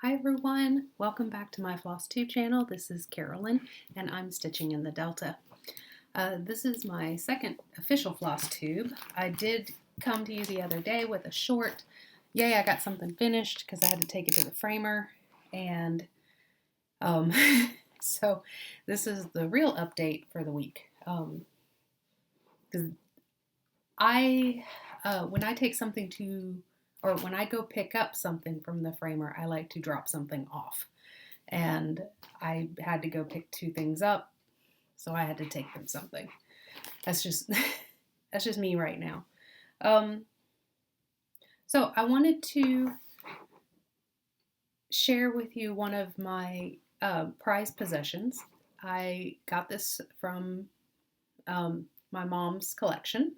Hi everyone, welcome back to my Flosstube channel. This is Carolyn and I'm stitching in the Delta. This is my second official Flosstube. I did come to you the other day with a short. Yay, I got something finished because I had to take it to the framer, and so this is the real update for the week. Because when I take something to or when I go pick up something from the framer, I like to drop something off. And I had to go pick two things up, so I had to take them something. That's just that's just me right now. So I wanted to share with you one of my prized possessions. I got this from my mom's collection,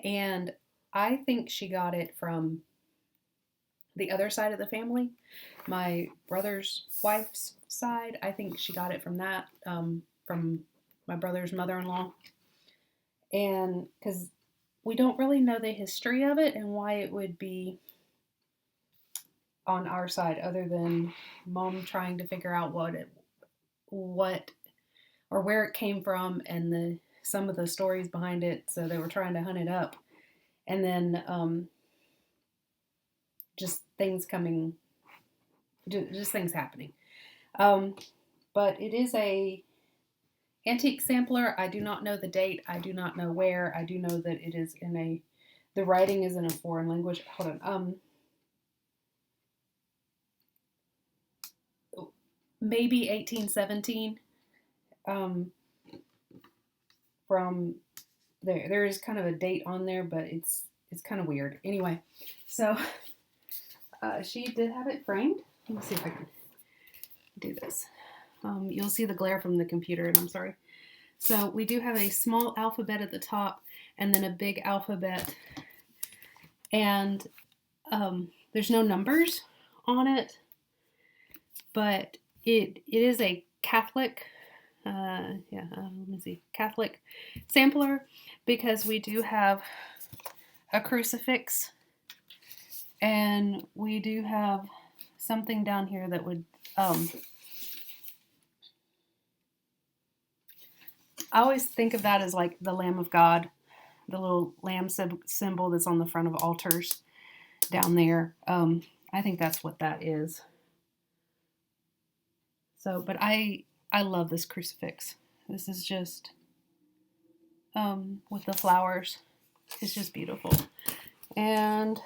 and I think she got it from the other side of the family, my brother's wife's side. I think she got it from that, from my brother's mother-in-law. And because we don't really know the history of it and why it would be on our side, other than Mom trying to figure out what or where it came from, and some of the stories behind it. So they were trying to hunt it up, and then just things happening. But it is a antique sampler. I do not know the date. I do not know where. I do know that it is the writing is in a foreign language. Hold on. Maybe 1817. From there is kind of a date on there, but it's kind of weird. Anyway, so she did have it framed. Let me see if I can do this. You'll see the glare from the computer, and I'm sorry. So we do have a small alphabet at the top, and then a big alphabet, and there's no numbers on it, but it is a Catholic, Catholic sampler, because we do have a crucifix, and we do have something down here that would, I always think of that as like the Lamb of God, the little lamb symbol that's on the front of altars down there. I think that's what that is. So, but I love this crucifix. This is just, with the flowers, it's just beautiful. And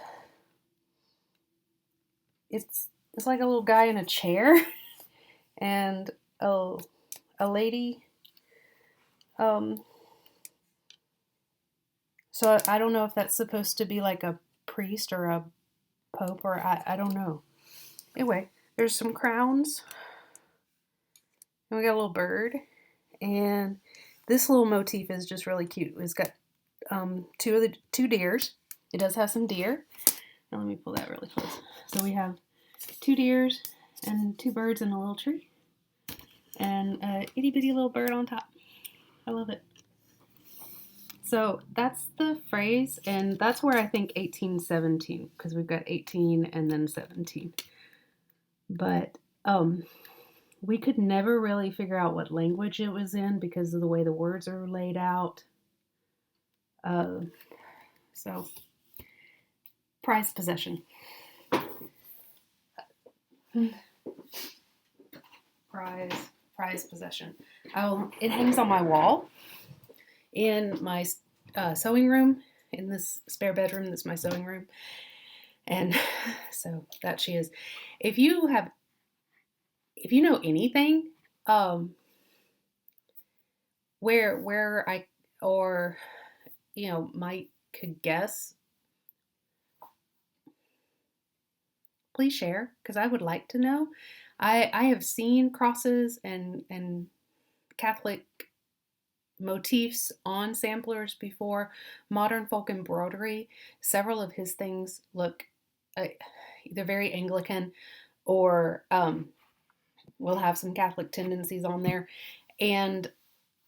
it's like a little guy in a chair and a lady. So I don't know if that's supposed to be like a priest or a pope, or I don't know. Anyway, there's some crowns. And we got a little bird. And this little motif is just really cute. It's got two deers. It does have some deer. Now let me pull that really close. So we have two deers and two birds in a little tree. And a itty bitty little bird on top. I love it. So that's the phrase, and that's where I think 1817, because we've got 18 and then 17. But we could never really figure out what language it was in because of the way the words are laid out. So, prized possession. Prized possession. It hangs on my wall in my sewing room, in this spare bedroom. That's my sewing room. And so that she is. If you know anything, where I, or might could guess, please share, because I would like to know. I have seen crosses and Catholic motifs on samplers before. Modern folk embroidery, several of his things look either very Anglican or will have some Catholic tendencies on there, and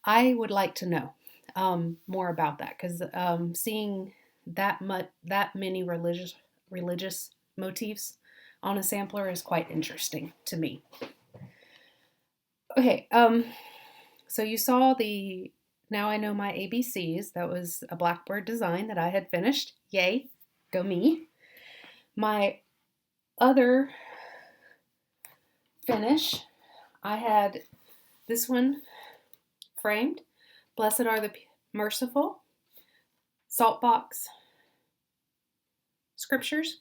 I would like to know more about that, because seeing that many religious motifs on a sampler is quite interesting to me. Okay, so you saw the Now I Know My ABCs. That was a Blackbird design that I had finished. Yay, go me. My other finish, I had this one framed. Blessed Are the Merciful, Saltbox Scriptures.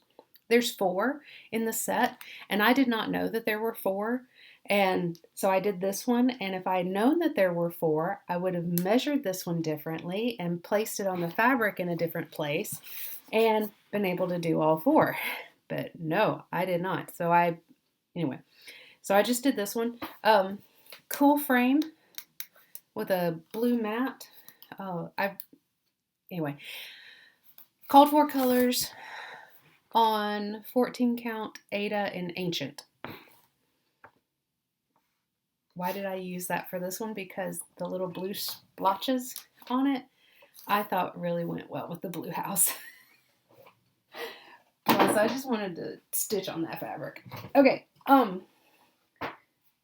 There's 4 in the set, and I did not know that there were 4. And so I did this one, and if I had known that there were 4, I would have measured this one differently and placed it on the fabric in a different place and been able to do all 4. But no, I did not. Anyway, so I just did this one. Cool frame with a blue mat. Anyway, called for colors on 14 count, Ada, and Ancient. Why did I use that for this one? Because the little blue splotches on it, I thought really went well with the blue house. So I just wanted to stitch on that fabric. Okay,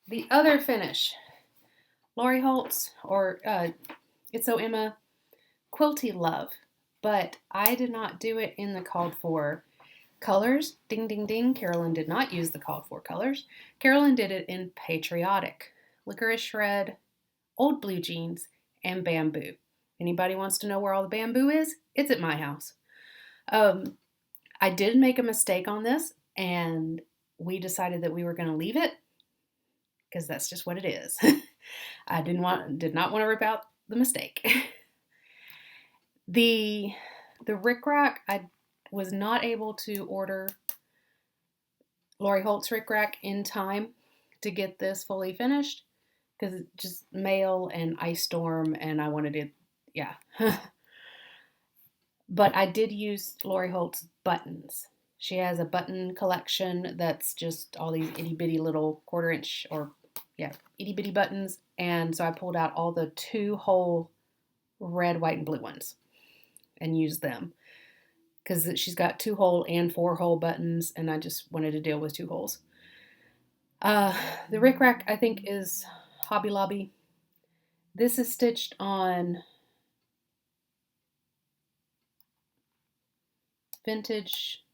the other finish, Lori Holt's, or It's So Emma Quilty Love, but I did not do it in the called for colors. Ding, ding, ding. Carolyn did not use the called for colors. Carolyn did it in Patriotic, Licorice Red, Old Blue Jeans, and Bamboo. Anybody wants to know where all the bamboo is? It's at my house. I did make a mistake on this, and we decided that we were going to leave it because that's just what it is. I did not want to rip out the mistake. The rickrack, I was not able to order Lori Holt's rickrack in time to get this fully finished because it's just mail and ice storm, and I wanted it, yeah. But I did use Lori Holt's buttons. She has a button collection that's just all these itty bitty little 1/4 inch itty bitty buttons. And so I pulled out all the 2-hole red, white, and blue ones and used them because she's got 2-hole and 4-hole buttons, and I just wanted to deal with 2 holes. The rickrack, I think, is Hobby Lobby. This is stitched on vintage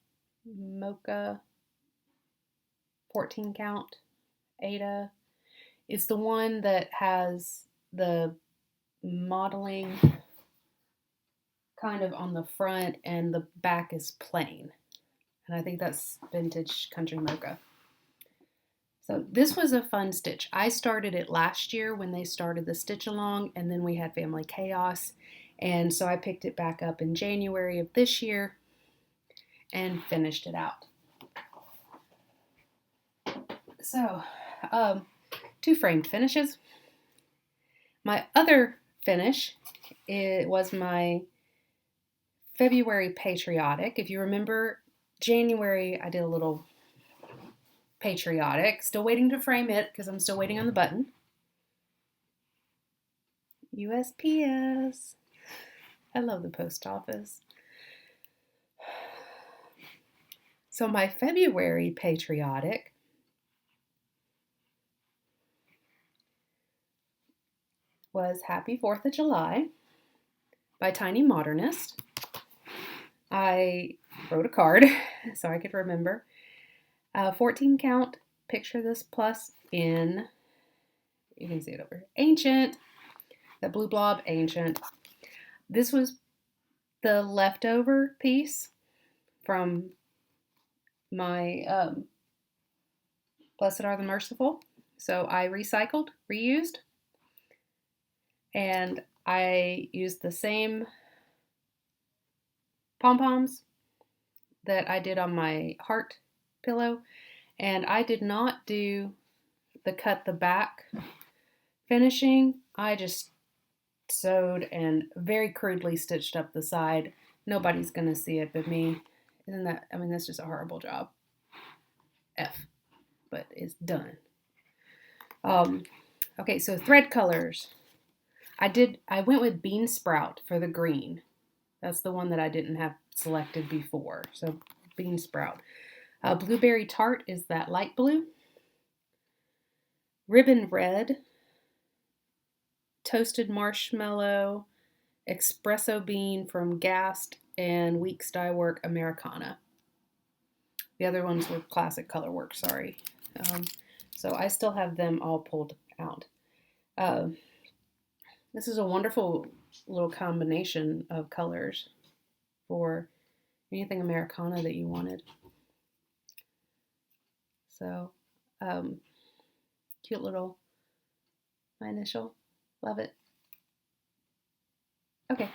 Mocha 14 count Ada. It's the one that has the modeling kind of on the front and the back is plain. And I think that's vintage Country Mocha. So this was a fun stitch. I started it last year when they started the stitch along, and then we had family chaos. And so I picked it back up in January of this year and finished it out. So, 2 framed finishes. My other finish, it was my February Patriotic. If you remember, January I did a little Patriotic. Still waiting to frame it because I'm still waiting on the button. USPS. I love the post office. So my February Patriotic was Happy 4th of July by Tiny Modernist. I wrote a card so I could remember. 14 count, picture this plus in, you can see it over here, Ancient, the blue blob, Ancient. This was the leftover piece from my Blessed Are the Merciful. So I recycled, reused, and I used the same pompoms that I did on my heart pillow, and I did not do the cut the back finishing. I just sewed and very crudely stitched up the side. Nobody's gonna see it but me. Isn't that, I mean, that's just a horrible job. F, but it's done. Okay, so thread colors. I went with Bean Sprout for the green. That's the one that I didn't have selected before. So Bean Sprout. Blueberry Tart is that light blue. Ribbon Red, Toasted Marshmellow, Espresso Bean from GAST, and Weeks Dye Work Americana. The other ones were Classic Color Work, sorry. So I still have them all pulled out. This is a wonderful little combination of colors for anything Americana that you wanted. So, cute little, my initial, love it. Okay,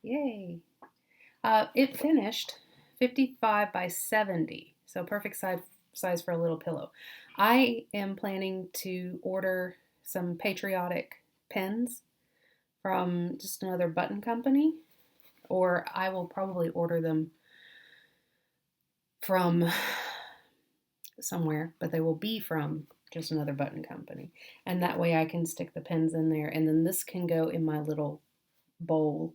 yay. It finished 55 by 70, so perfect size for a little pillow. I am planning to order some Patriotic pens from just another button company, or I will probably order them from somewhere, but they will be from just another button company. And that way I can stick the pens in there, and then this can go in my little bowl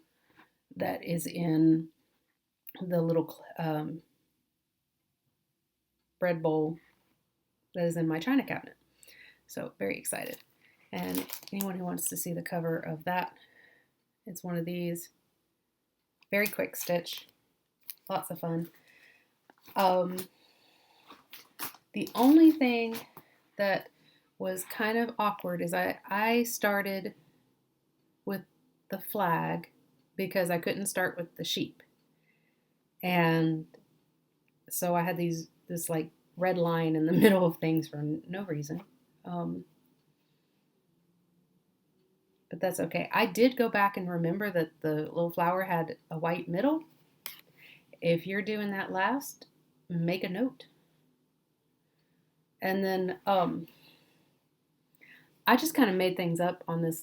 that is in the little bread bowl that is in my china cabinet. So very excited. And anyone who wants to see the cover of that, it's one of these. Very quick stitch. Lots of fun. The only thing that was kind of awkward is I started with the flag because I couldn't start with the sheep. And so I had this like red line in the middle of things for no reason. But that's okay. I did go back and remember that the little flower had a white middle. If you're doing that last, make a note. And then I just kind of made things up on this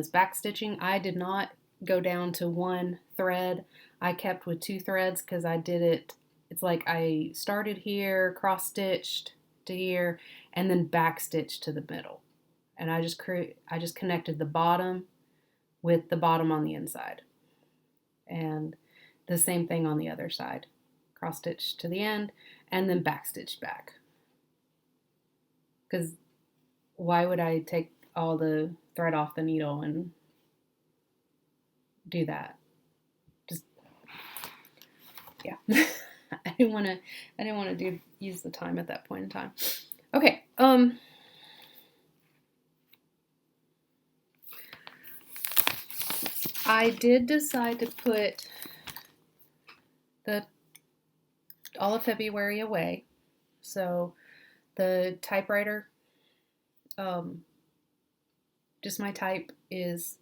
back stitching. I did not go down to one thread. I kept with 2 threads because I did it. It's like I started here, cross stitched to here, and then back stitched to the middle. And I just connected the bottom with the bottom on the inside. And the same thing on the other side. Cross stitched to the end and then back stitched back. Because why would I take all the thread off the needle and do that? Just, yeah. I didn't want to use the time at that point in time. Okay. I did decide to put all of February away. So the typewriter, just my type is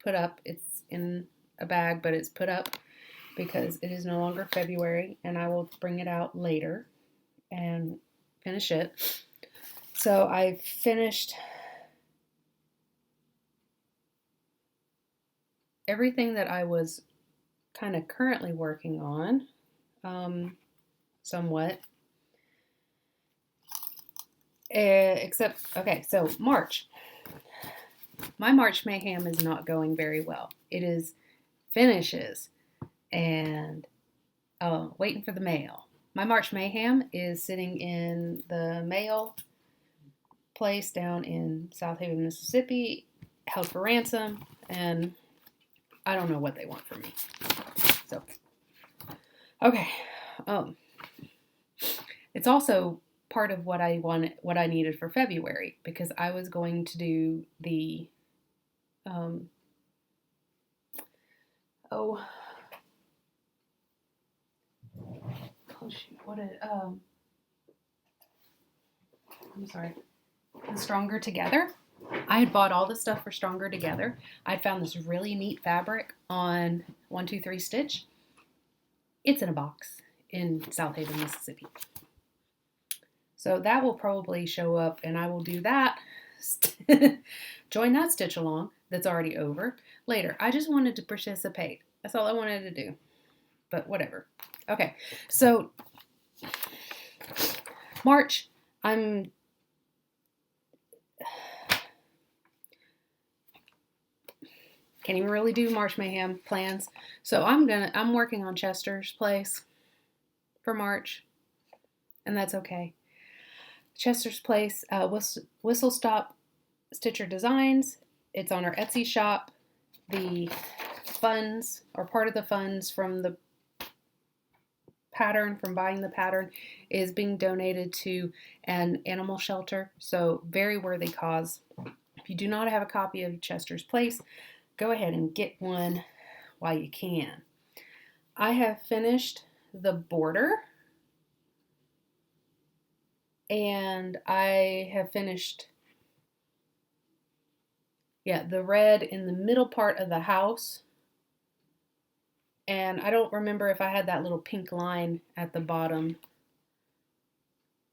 put up. It's in a bag, but it's put up because it is no longer February, and I will bring it out later and finish it. So I finished everything that I was kind of currently working on, somewhat. Except, okay, so March. My March mayhem is not going very well. It is finishes and waiting for the mail. My March mayhem is sitting in the mail place down in South Haven, Mississippi, held for ransom, and I don't know what they want from me. So, okay. It's also part of what I needed for February, because I was going to do the the Stronger Together. I had bought all the stuff for Stronger Together. I found this really neat fabric on 123 Stitch. It's in a box in South Haven, Mississippi. So that will probably show up, and I will do that. Join that stitch along that's already over later. I just wanted to participate. That's all I wanted to do. But whatever. Okay, so March, can't even really do March Mayhem plans. So I'm working on Chester's place. for March, and that's okay. Chester's Place, Whistle Stop Stitcher Designs. It's on our Etsy shop. The funds, or part of the funds from the pattern, from buying the pattern, is being donated to an animal shelter. So very worthy cause. If you do not have a copy of Chester's Place, go ahead and get one while you can. I have finished the border, and I have finished the red in the middle part of the house. And I don't remember if I had that little pink line at the bottom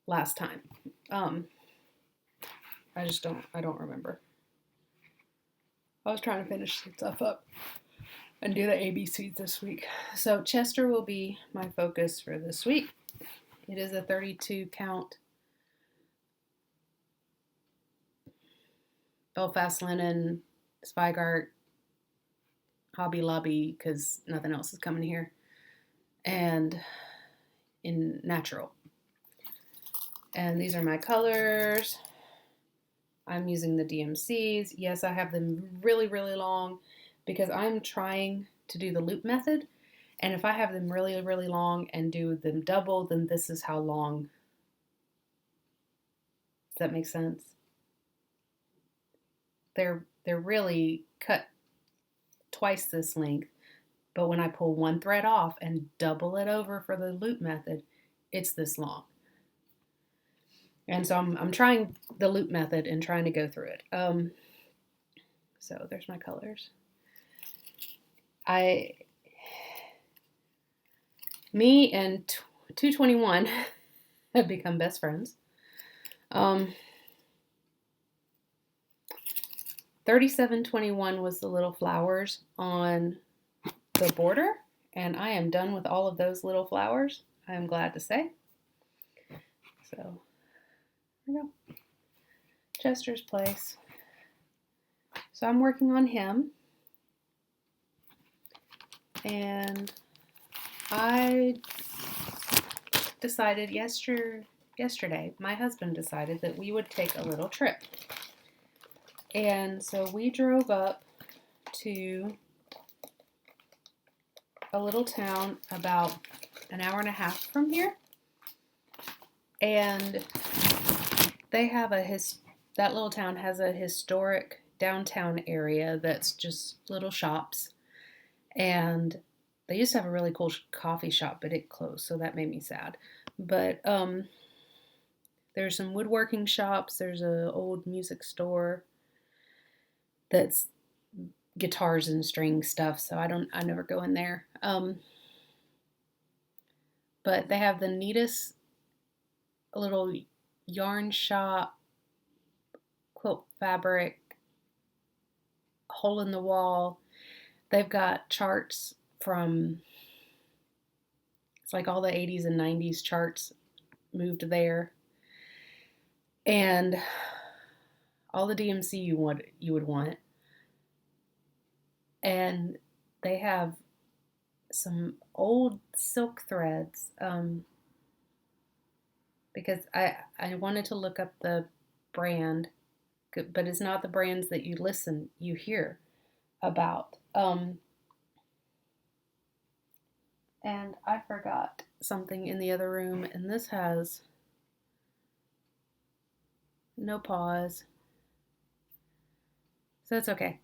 last time. I don't remember. I was trying to finish stuff up and do the ABCs this week. So Chester will be my focus for this week. It is a 32 count Belfast linen, Zweigart, Hobby Lobby, because nothing else is coming here, and in natural. And these are my colors. I'm using the DMCs. Yes, I have them really, really long because I'm trying to do the loop method. And if I have them really, really long and do them double, then this is how long. Does that make sense? They're really cut twice this length, but when I pull one thread off and double it over for the loop method, it's this long. And so I'm trying the loop method and trying to go through it. So there's my colors. Me and 221 have become best friends. 3721 was the little flowers on the border, and I am done with all of those little flowers, I am glad to say. So, there we go. Chester's Place. So I'm working on him, and I decided yesterday, my husband decided that we would take a little trip. And so we drove up to a little town about an hour and a half from here. And they have that little town has a historic downtown area that's just little shops. And they used to have a really cool coffee shop, but it closed, so that made me sad. But there's some woodworking shops. There's an old music store that's guitars and string stuff, so I never go in there. But they have the neatest little yarn shop, quilt fabric, hole in the wall. They've got charts from, it's like all the 80s and 90s charts moved there. And all the DMC you would want. And they have some old silk threads, because I wanted to look up the brand, but it's not the brands that you hear about. And I forgot something in the other room, and this has no pause. So it's okay.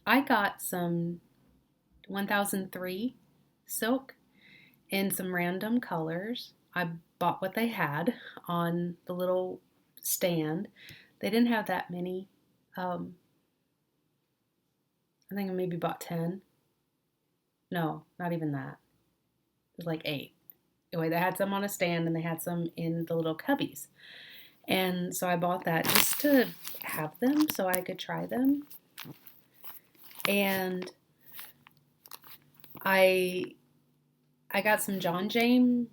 I got some 1003 silk in some random colors. I bought what they had on the little stand. They didn't have that many. I think I maybe bought 10. No, not even that. It was like 8. Anyway, they had some on a stand and they had some in the little cubbies. And so I bought that just to have them so I could try them. And I got some John James,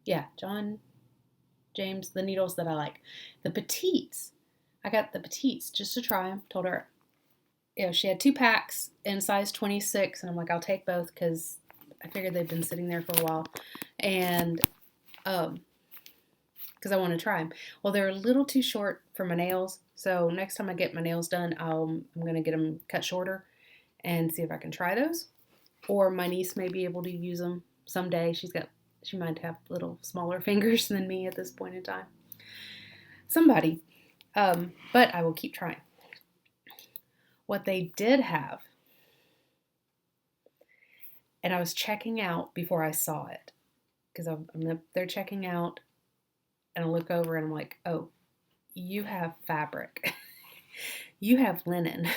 the needles that I like. The petites, I got the petites just to try them. Told her, she had 2 packs in size 26, and I'm like, I'll take both because I figured they'd been sitting there for a while. And because I want to try them. Well, they're a little too short for my nails, so next time I get my nails done, I'm going to get them cut shorter and see if I can try those. Or my niece may be able to use them someday. She might have little smaller fingers than me at this point in time. Somebody. But I will keep trying. What they did have, and I was checking out before I saw it, because they're checking out, and I look over and I'm like, oh, you have fabric. You have linen.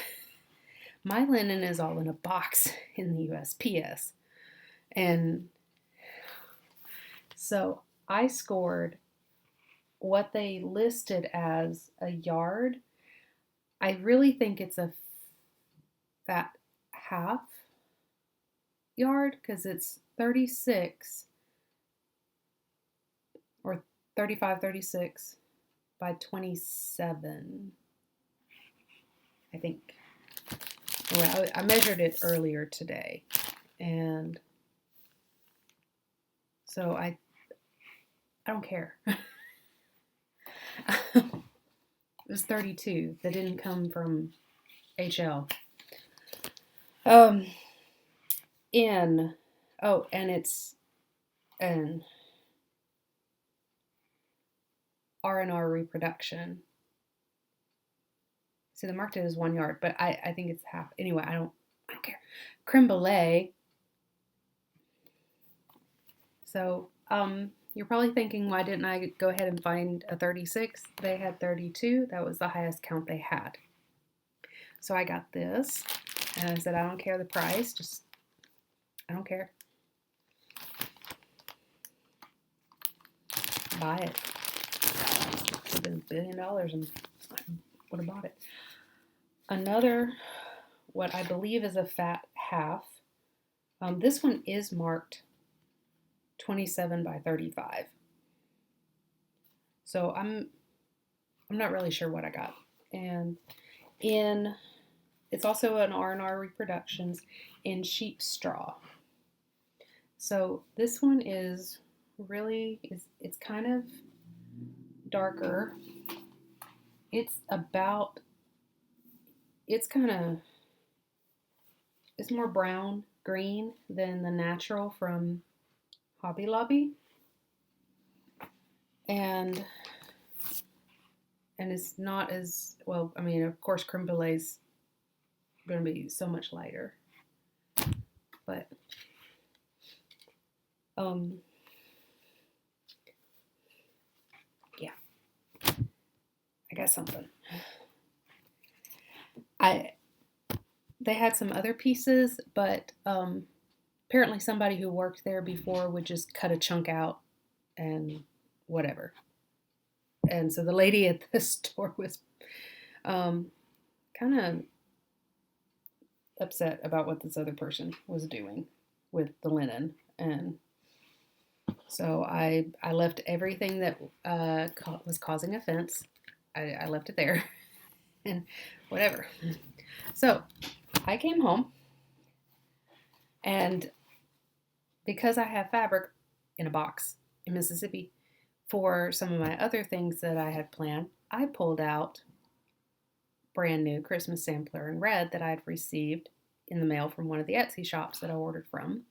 My linen is all in a box in the USPS. And so I scored what they listed as a yard. I really think it's a fat half yard because it's 36 or 35, 36 by 27, I think. Well, I measured it earlier today, and so I don't care. It was 32. That didn't come from HL. And it's an R&R reproduction. See, they marked it as 1 yard, but I think it's half. Anyway, I don't care. Creme brulee. So, you're probably thinking, why didn't I go ahead and find a 36? They had 32. That was the highest count they had. So I got this, and I said, I don't care the price. I don't care. Buy it. It would have been $1 billion, and I would have bought it. Another, what I believe is a fat half. This one is marked 27 by 35. So I'm not really sure what I got. And it's also an R&R Reproductions in sheep straw. So this one is really, it's kind of darker. It's more brown green than the natural from Hobby Lobby. And it's not as, well, I mean, of course, creme brulee's going to be so much lighter. But, yeah. I got something. They had some other pieces, but apparently somebody who worked there before would just cut a chunk out and whatever. And so the lady at the store was kind of upset about what this other person was doing with the linen. And so I left everything that was causing offense. I left it there and whatever. So I came home, and because I have fabric in a box in Mississippi for some of my other things that I had planned, I pulled out brand new Christmas sampler in red that I had received in the mail from one of the Etsy shops that I ordered from.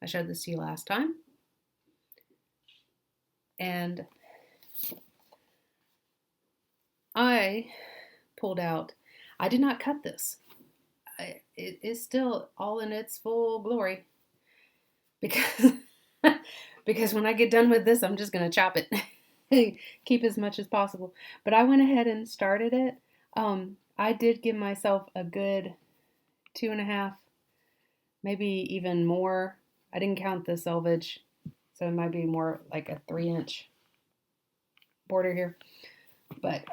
I showed this to you last time. And I pulled out, I did not cut this. It is still all in its full glory because when I get done with this, I'm just going to chop it, keep as much as possible. But I went ahead and started it. I did give myself a good 2.5, maybe even more. I didn't count the selvage, so it might be more like a 3-inch border here. But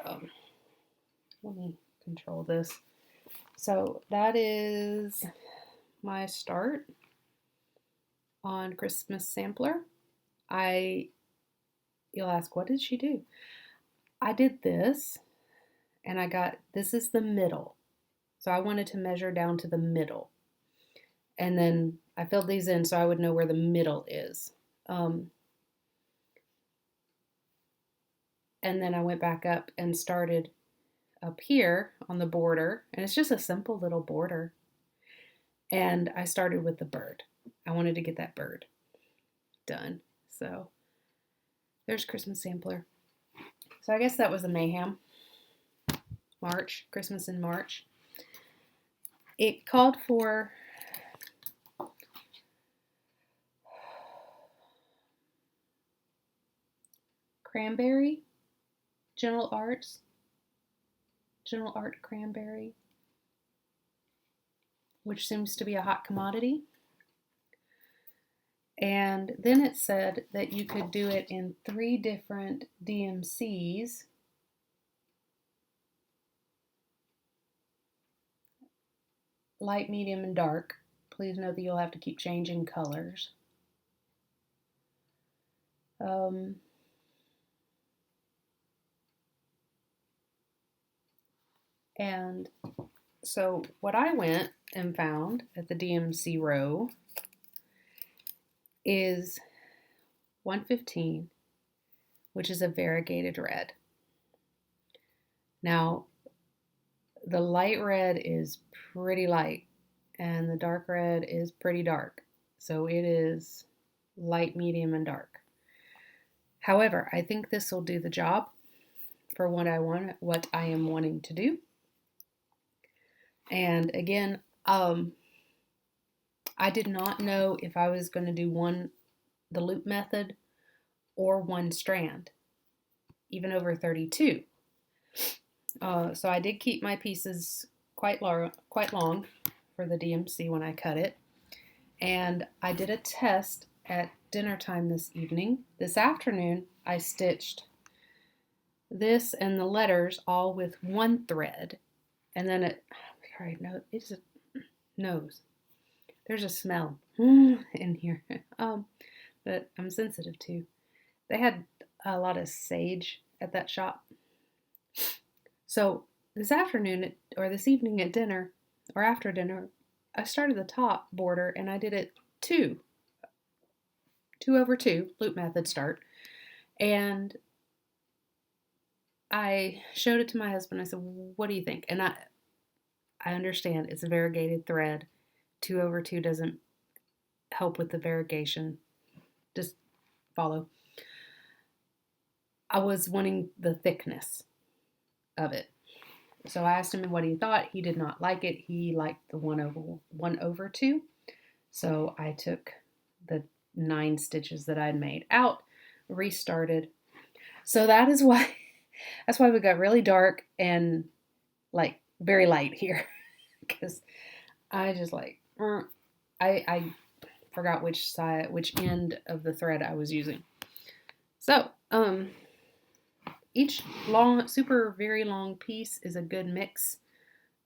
let me control this. So that is my start on Christmas sampler. You'll ask, what did she do? I did this, and this is the middle. So I wanted to measure down to the middle. And then I filled these in so I would know where the middle is. And then I went back up and started up here on the border, and it's just a simple little border. And I started with the bird. I wanted to get that bird done. So there's Christmas sampler. So I guess that was a mayhem. March, Christmas in March. It called for cranberry, Gentle Art cranberry, which seems to be a hot commodity. And then it said that you could do it in 3 different DMCs. Light, medium, and dark. Please note that you'll have to keep changing colors. And so what I went and found at the DMC row is 115, which is a variegated red. Now, the light red is pretty light, and the dark red is pretty dark. So it is light, medium, and dark. However, I think this will do the job for what I am wanting to do. And again, I did not know if I was going to do the loop method or one strand, even over 32. So I did keep my pieces quite long for the DMC when I cut it. And I did a test at dinner time this afternoon. I stitched this and the letters all with one thread. And then it's a nose. There's a smell in here that I'm sensitive to. They had a lot of sage at that shop. So this evening at dinner, or after dinner, I started the top border and I did it 2 over 2, loop method start. And I showed it to my husband. I said, what do you think? And I understand it's a variegated thread. 2 over 2 doesn't help with the variegation. Just follow. I was wanting the thickness of it. So I asked him what he thought. He did not like it. He liked the 1 over 2. So I took the 9 stitches that I'd made out, restarted. So that's why we got really dark and like very light here. Because I just I forgot which end of the thread I was using. So, each very long piece is a good mix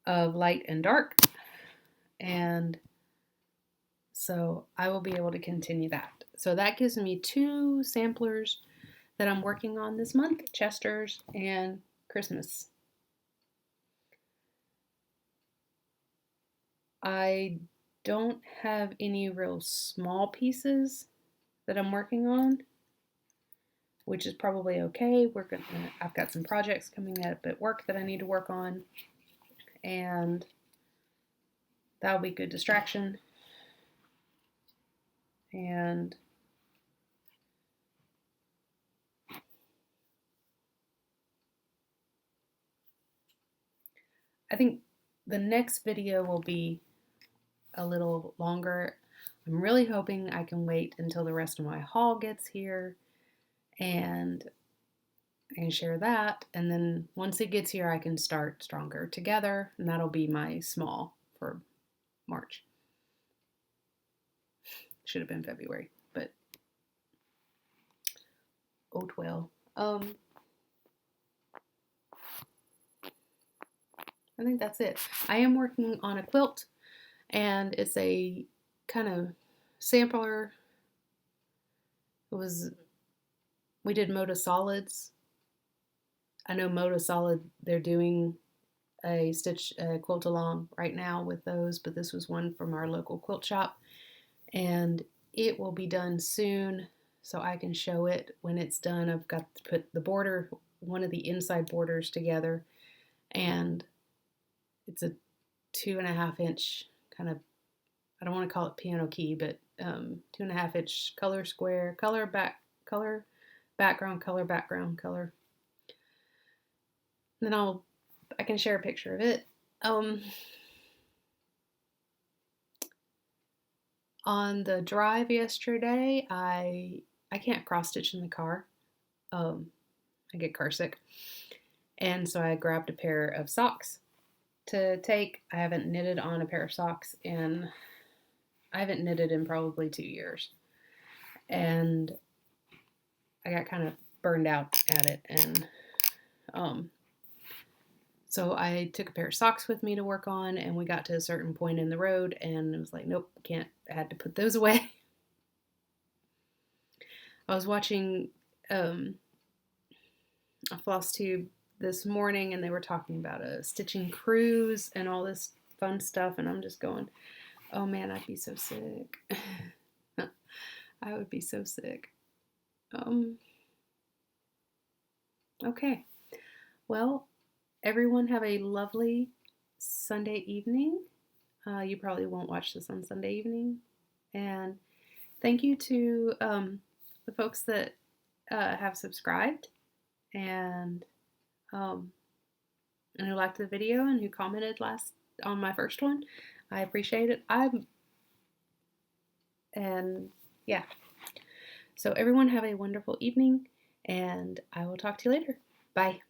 of light and dark. And so I will be able to continue that. So that gives me 2 samplers that I'm working on this month, Chester's and Christmas. I don't have any real small pieces that I'm working on, which is probably okay. I've got some projects coming up at work that I need to work on, and that'll be good distraction. And I think the next video will be a little longer. I'm really hoping I can wait until the rest of my haul gets here and I can share that. And then once it gets here, I can start Stronger Together, and that'll be my small for March. Should have been February, but oh well. I think that's it. I am working on a quilt, and it's a kind of sampler. We did Mocha Solids. I know Mocha Solid, they're doing a quilt along right now with those, but this was one from our local quilt shop, and it will be done soon, so I can show it when it's done. I've got to put the border one of the inside borders together, and it's a 2.5 inch kind of, I don't want to call it piano key, but 2.5 inch color square, color background, color. And then I can share a picture of it. On the drive yesterday, I can't cross stitch in the car. I get car sick. And so I grabbed a pair of socks to take. I haven't knitted on a pair of socks in probably 2 years. And I got kind of burned out at it. And so I took a pair of socks with me to work on, and we got to a certain point in the road, and it was like, nope, can't. I had to put those away. I was watching a Flosstube this morning, and they were talking about a stitching cruise and all this fun stuff, and I'm just going, oh man, I'd be so sick. I would be so sick. Okay. Well, everyone have a lovely Sunday evening. You probably won't watch this on Sunday evening. And thank you to the folks that have subscribed and who liked the video and who commented on my first one. I appreciate it. And yeah. So everyone have a wonderful evening, and I will talk to you later. Bye.